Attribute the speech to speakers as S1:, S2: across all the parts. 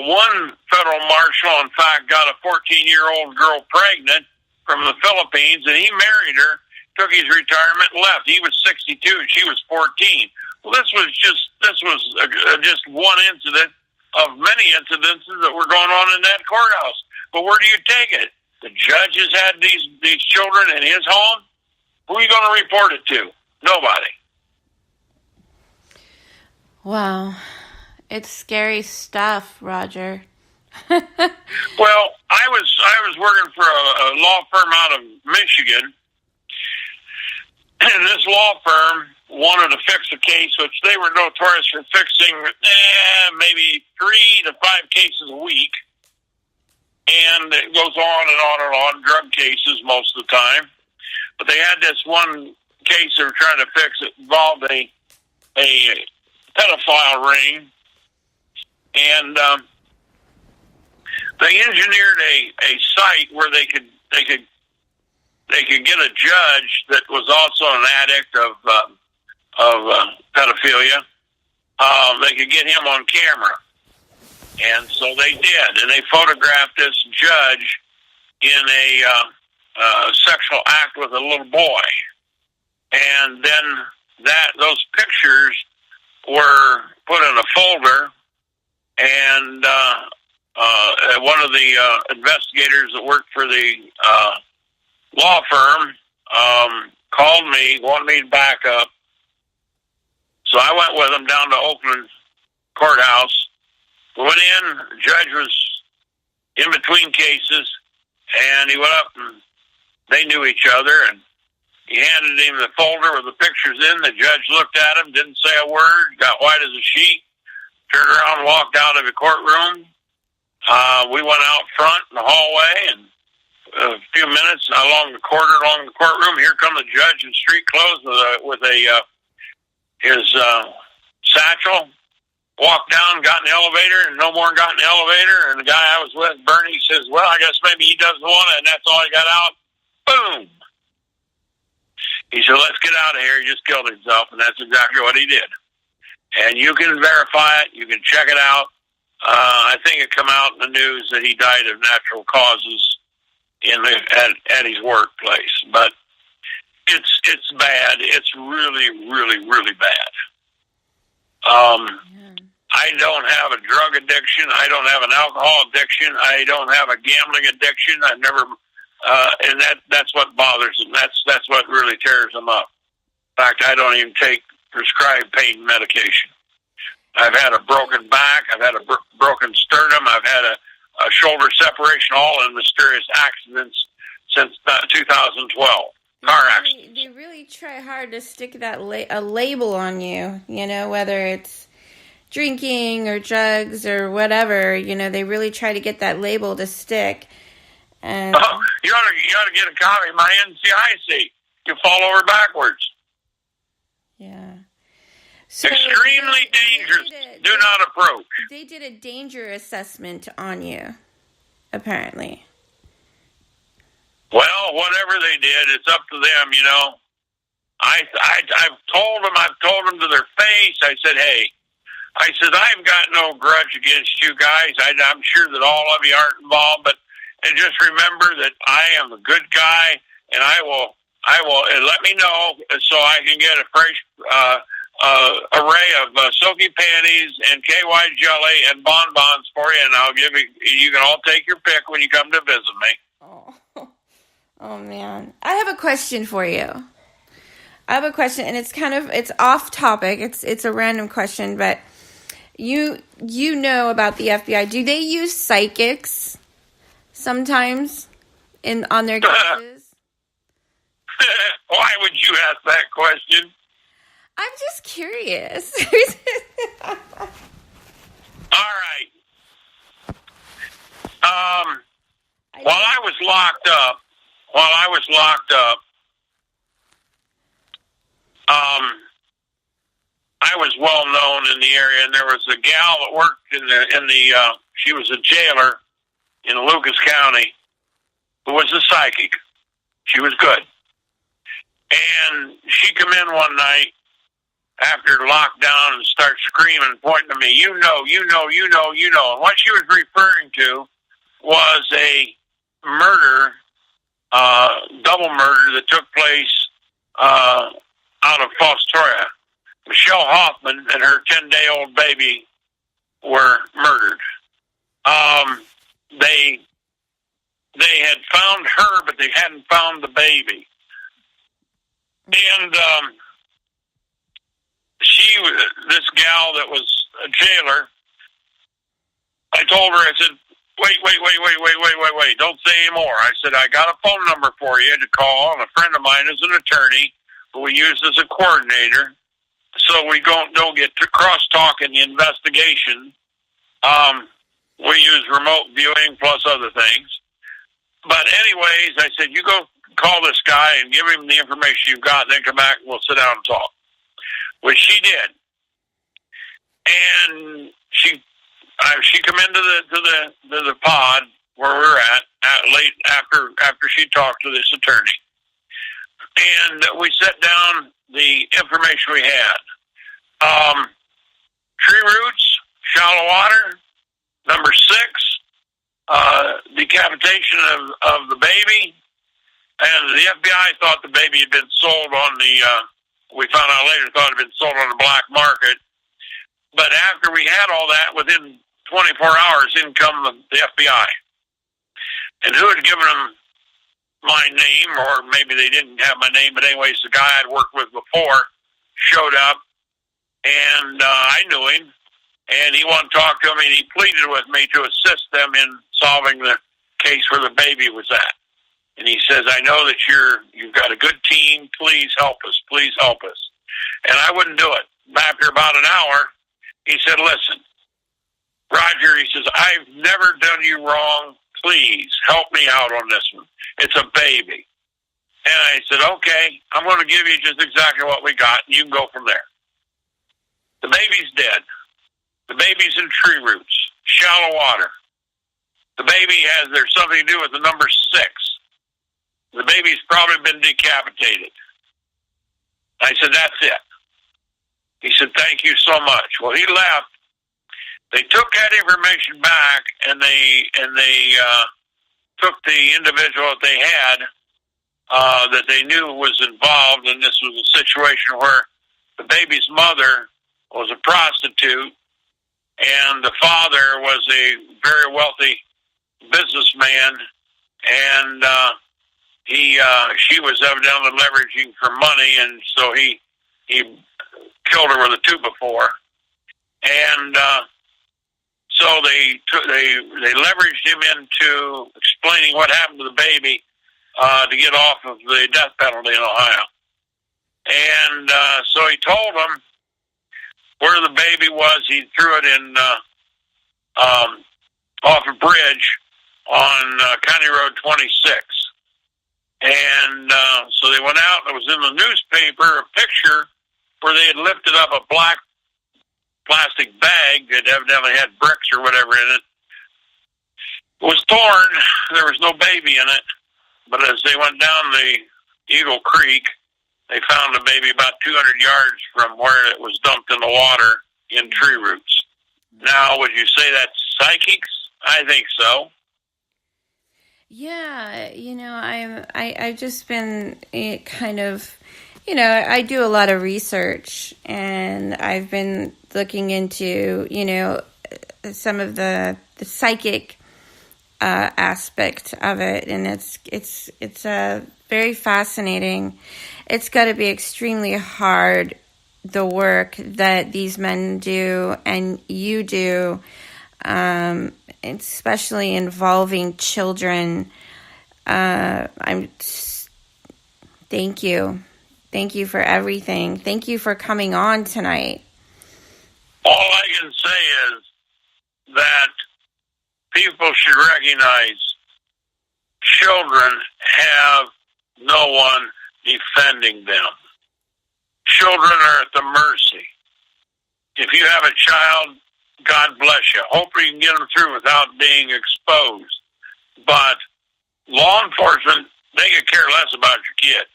S1: one federal marshal, in fact, got a 14-year-old girl pregnant from the Philippines, and he married her, took his retirement, and left. He was 62, and she was 14. Well, this was just one incident of many incidences that were going on in that courthouse. But where do you take it? The judge has had these children in his home. Who are you going to report it to? Nobody.
S2: Wow. It's scary stuff, Roger.
S1: Well, I was working for a law firm out of Michigan, and this law firm wanted to fix a case, which they were notorious for fixing maybe 3 to 5 cases a week. And it goes on and on and on, drug cases most of the time. But they had this one case they were trying to fix. It involved a pedophile ring. And they engineered a site where they could get a judge that was also an addict of pedophilia. They could get him on camera. And so they did, and they photographed this judge in a sexual act with a little boy. And then those pictures were put in a folder, and one of the investigators that worked for the law firm called me, wanted me to back up. So I went with him down to Oakland Courthouse. We went in, the judge was in between cases, and he went up, and they knew each other, and he handed him the folder with the pictures in. The judge looked at him, didn't say a word, got white as a sheet, turned around and walked out of the courtroom. We went out front in the hallway, and a few minutes along the courtroom, here come the judge in street clothes with his satchel. Walked down, got in the elevator, and no more got in the elevator. And the guy I was with, Bernie, says, well, I guess maybe he doesn't want it, and that's all he got out. Boom. He said, let's get out of here. He just killed himself, and that's exactly what he did. And you can verify it. You can check it out. I think it come out in the news that he died of natural causes at his workplace. But it's bad. It's really, really, really bad. I don't have a drug addiction. I don't have an alcohol addiction. I don't have a gambling addiction. I've never, and that's what bothers them. That's what really tears them up. In fact, I don't even take prescribed pain medication. I've had a broken back. I've had a broken sternum. I've had a shoulder separation, all in mysterious accidents since 2012. Car accidents.
S2: They really try hard to stick that a label on you, whether it's drinking or drugs or whatever, they really try to get that label to stick. And
S1: you ought to get a copy of my NCIC. You fall over backwards.
S2: Yeah.
S1: So extremely dangerous. Do not approach.
S2: They did a danger assessment on you, apparently.
S1: Well, whatever they did, it's up to them, I've told them to their face. I said, hey, I've got no grudge against you guys. I'm sure that all of you aren't involved, but just remember that I am a good guy, and I will, and let me know so I can get a fresh array of soaky panties and KY jelly and bonbons for you, and I'll give you can all take your pick when you come to visit me.
S2: Oh man. I have a question for you. And it's off topic. It's a random question, but you know about the FBI. Do they use psychics sometimes on their cases?
S1: Why would you ask that question?
S2: I'm just curious.
S1: All right. While I was locked up, I was well known in the area, and there was a gal that worked she was a jailer in Lucas County who was a psychic. She was good. And she come in one night, after lockdown and start screaming and pointing to me. You know. And what she was referring to was a murder, double murder that took place out of Fostoria. Michelle Hoffman and her 10-day-old baby were murdered. They had found her, but they hadn't found the baby. And this gal that was a jailer, I told her, I said, wait, don't say any more. I said, I got a phone number for you to call, and a friend of mine is an attorney who we use as a coordinator, so we don't get to cross-talk in the investigation. We use remote viewing plus other things. But anyways, I said, you go call this guy and give him the information you've got, then come back and we'll sit down and talk. Which she did. And she come into the pod where we were at late after she talked to this attorney. And we set down the information we had. Tree roots, shallow water, number 6, decapitation of the baby, and the FBI thought the baby had been sold on the, we found out later, thought it had been sold on the black market. But after we had all that, within 24 hours, in come the FBI. And who had given them my name, or maybe they didn't have my name, but anyways, the guy I'd worked with before showed up, and I knew him, and he wanted to talk to me, and he pleaded with me to assist them in solving the case where the baby was at. And he says, I know that you've got a good team. Please help us. Please help us. And I wouldn't do it. After about an hour, he said, listen, Roger, he says, I've never done you wrong. Please help me out on this one. It's a baby. And I said, okay, I'm going to give you just exactly what we got, and you can go from there. The baby's dead. The baby's in tree roots, shallow water. The baby there's something to do with the number 6. The baby's probably been decapitated. I said, that's it. He said, thank you so much. Well, he left. They took that information back, and they took the individual that they had that they knew was involved, and this was a situation where the baby's mother was a prostitute, and the father was a very wealthy businessman, and she was evidently leveraging for money, and so he killed her with a 2x4, and so they leveraged him into explaining what happened to the baby to get off of the death penalty in Ohio, and so he told them where the baby was. He threw it in off a bridge on County Road 26. And so they went out, and it was in the newspaper, a picture where they had lifted up a black plastic bag that evidently had bricks or whatever in it. It was torn. There was no baby in it. But as they went down the Eagle Creek, they found the baby about 200 yards from where it was dumped in the water in tree roots. Now, would you say that's psychics? I think so.
S2: Yeah, I've just been kind of, I do a lot of research, and I've been looking into, some of the psychic aspect of it, and it's very fascinating. It's got to be extremely hard, the work that these men do and you do, especially involving children. Thank you for everything. Thank you for coming on tonight.
S1: All I can say is that people should recognize children have no one defending them. Children are at the mercy. If you have a child, God bless you. Hopefully you can get them through without being exposed. But law enforcement, they could care less about your kid.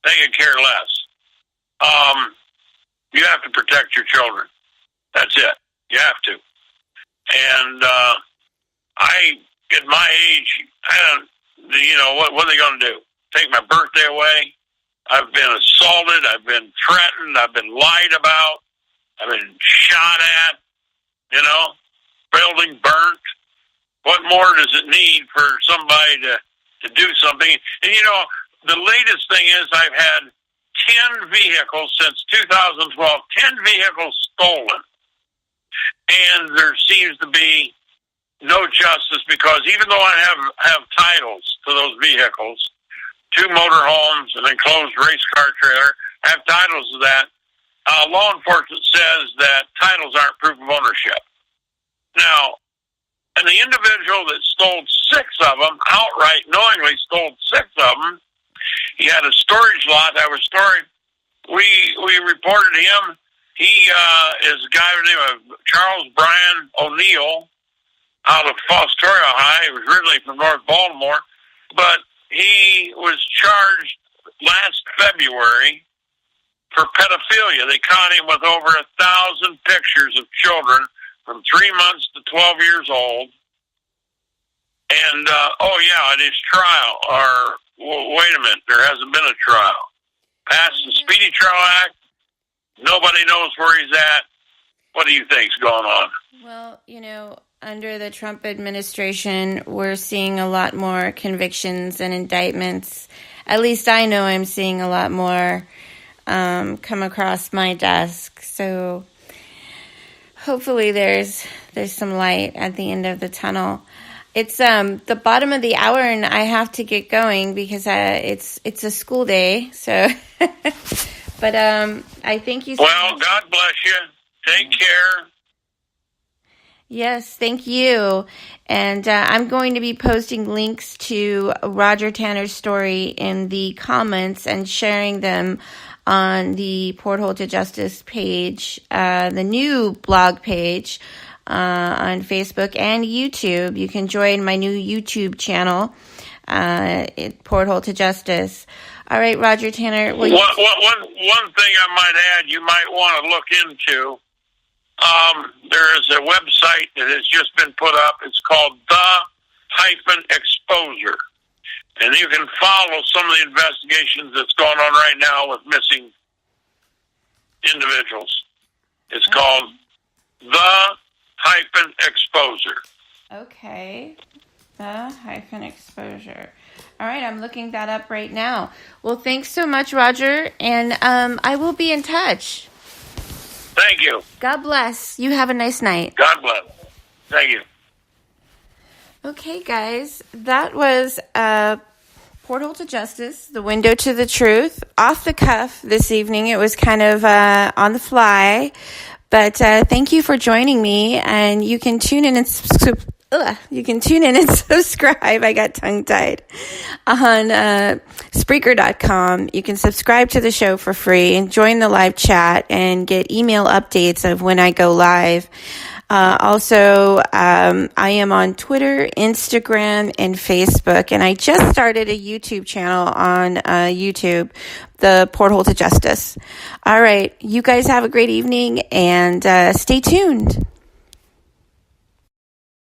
S1: They could care less. You have to protect your children. That's it. You have to. And at my age, what are they going to do? Take my birthday away? I've been assaulted. I've been threatened. I've been lied about. I've been shot at. Building burnt. What more does it need for somebody to do something? And the latest thing is I've had 10 vehicles since 2012, 10 vehicles stolen. And there seems to be no justice because even though I have titles to those vehicles, 2 motorhomes, an enclosed race car trailer, I have titles to that, law enforcement says that titles aren't proof of ownership. Now, and the individual that stole 6 of them, outright knowingly stole 6 of them, he had a storage lot that was storing. We reported him. He is a guy by the name of Charles Brian O'Neill out of Fostoria High. He was originally from North Baltimore, but he was charged last February for pedophilia. They caught him with over 1,000 pictures of children from 3 months to 12 years old. And, at his trial, wait a minute, there hasn't been a trial. Passed the Speedy Trial Act. Nobody knows where he's at. What do you think's going on?
S2: Well, under the Trump administration, we're seeing a lot more convictions and indictments. At least I know I'm seeing a lot more come across my desk. So hopefully there's some light at the end of the tunnel. It's the bottom of the hour, and I have to get going because it's a school day. So, but I thank you so much.
S1: God bless you. Take care.
S2: Yes, thank you. And I'm going to be posting links to Roger Tanner's story in the comments and sharing them on the Porthole to Justice page, the new blog page on Facebook and YouTube. You can join my new YouTube channel, Porthole to Justice. All right, Roger Tanner.
S1: One thing I might add, you might want to look into. There is a website that has just been put up. It's called The-Exposure. And you can follow some of the investigations that's going on right now with missing individuals. It's called The-Exposure.
S2: Okay. The-Exposure. All right, I'm looking that up right now. Well, thanks so much, Roger, and I will be in touch.
S1: Thank you.
S2: God bless. You have a nice night.
S1: God bless. Thank you.
S2: Okay, guys, that was Porthole to Justice, the window to the truth, off the cuff this evening. It was kind of on the fly, but thank you for joining me, and you can tune in and subscribe. I got tongue-tied on Spreaker.com. You can subscribe to the show for free and join the live chat and get email updates of when I go live. Also, I am on Twitter, Instagram, and Facebook, and I just started a YouTube channel on YouTube, the Porthole to Justice. All right, you guys have a great evening, and stay tuned.